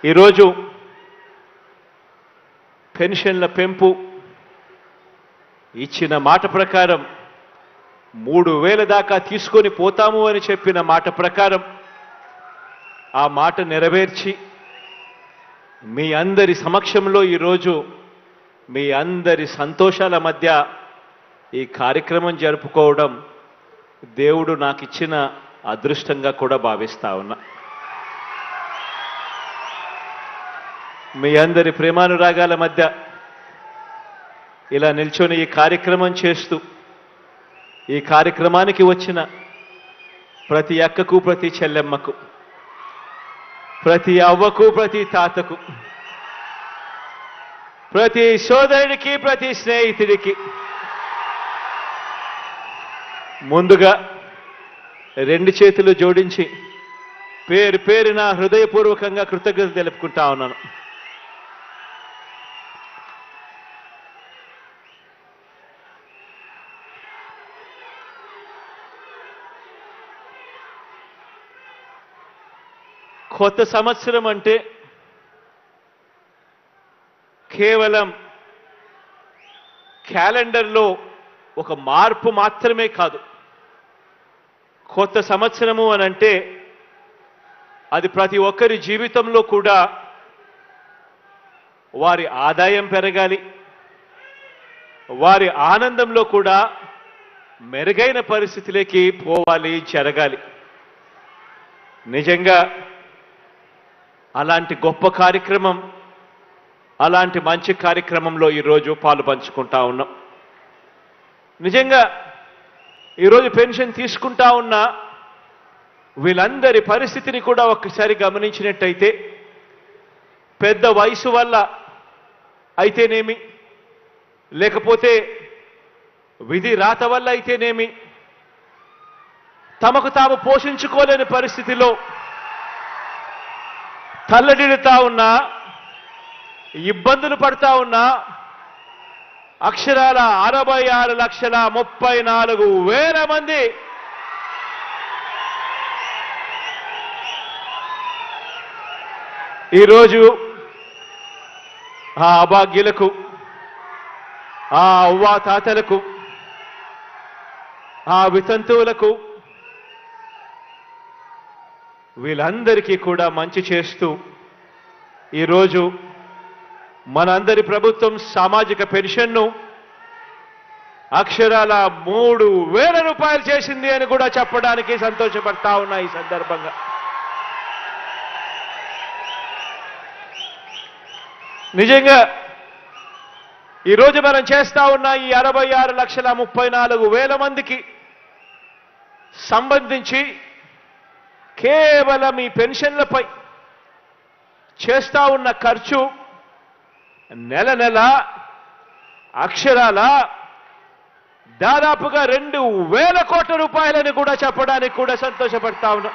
ఈరోజు పెన్షన్ల పెంపు ఇచ్చిన మాట ప్రకారం 3000 దాకా తీసుకొని పోతాము అని చెప్పిన మాట ప్రకారం ఆ మాట నెరవేర్చి మీ అందరి సమక్షంలో ఈరోజు మీ అందరి సంతోషాల మధ్య ఈ కార్యక్రమం జరుపుకోవడం దేవుడు నాకు ఇచ్చిన అదృష్టంగా కూడా భావిస్తా ఉన్నా. మీ అందరి ప్రేమానురాగాల మధ్య ఇలా నిల్చొని ఈ కార్యక్రమం చేస్తూ ఈ కార్యక్రమానికి వచ్చిన ప్రతి అక్కకు, ప్రతి చెల్లెమ్మకు, ప్రతి అవ్వకు, ప్రతి తాతకు, ప్రతి సోదరుడికి, ప్రతి స్నేహితుడికి ముందుగా 2 చేతులు జోడించి పేరు పేరున హృదయపూర్వకంగా కృతజ్ఞతలు తెలుపుకుంటా ఉన్నాను. కొత్త సంవత్సరం అంటే కేవలం క్యాలెండర్లో ఒక మార్పు మాత్రమే కాదు. కొత్త సంవత్సరము అనంటే అది ప్రతి ఒక్కరి జీవితంలో కూడా వారి ఆదాయం పెరగాలి, వారి ఆనందంలో కూడా మెరుగైన పరిస్థితిలోకి పోవాలి, జరగాలి. నిజంగా అలాంటి గొప్ప కార్యక్రమం, అలాంటి మంచి కార్యక్రమంలో ఈరోజు పాలు పంచుకుంటా ఉన్నాం. నిజంగా ఈరోజు పెన్షన్ తీసుకుంటా ఉన్న వీళ్ళందరి పరిస్థితిని కూడా ఒక్కసారి గమనించినట్టయితే పెద్ద వయసు వల్ల అయితేనేమి, లేకపోతే విధి రాత వల్ల అయితేనేమి, తమకు తాము పోషించుకోలేని పరిస్థితిలో తల్లడిల్లుతా ఉన్నా, ఇబ్బందులు పడతా ఉన్నా అక్షరాల 66,34,000 మంది ఈరోజు ఆ అభాగ్యులకు, ఆ అవ్వా తాతలకు, ఆ వితంతువులకు వీళ్ళందరికీ కూడా మంచి చేస్తూ ఈరోజు మనందరి ప్రభుత్వం సామాజిక పెన్షన్ను అక్షరాల 3,000 రూపాయలు చేసింది అని కూడా చెప్పడానికి సంతోషపడతా ఉన్నా. ఈ సందర్భంగా నిజంగా ఈరోజు మనం చేస్తా ఉన్న ఈ 66,34,000 మందికి సంబంధించి కేవలం ఈ పెన్షన్లపై చేస్తా ఉన్న ఖర్చు నెల నెల అక్షరాల దాదాపుగా 2,000 కోట్ల రూపాయలని కూడా చెప్పడానికి కూడా సంతోషపడతా ఉన్నా.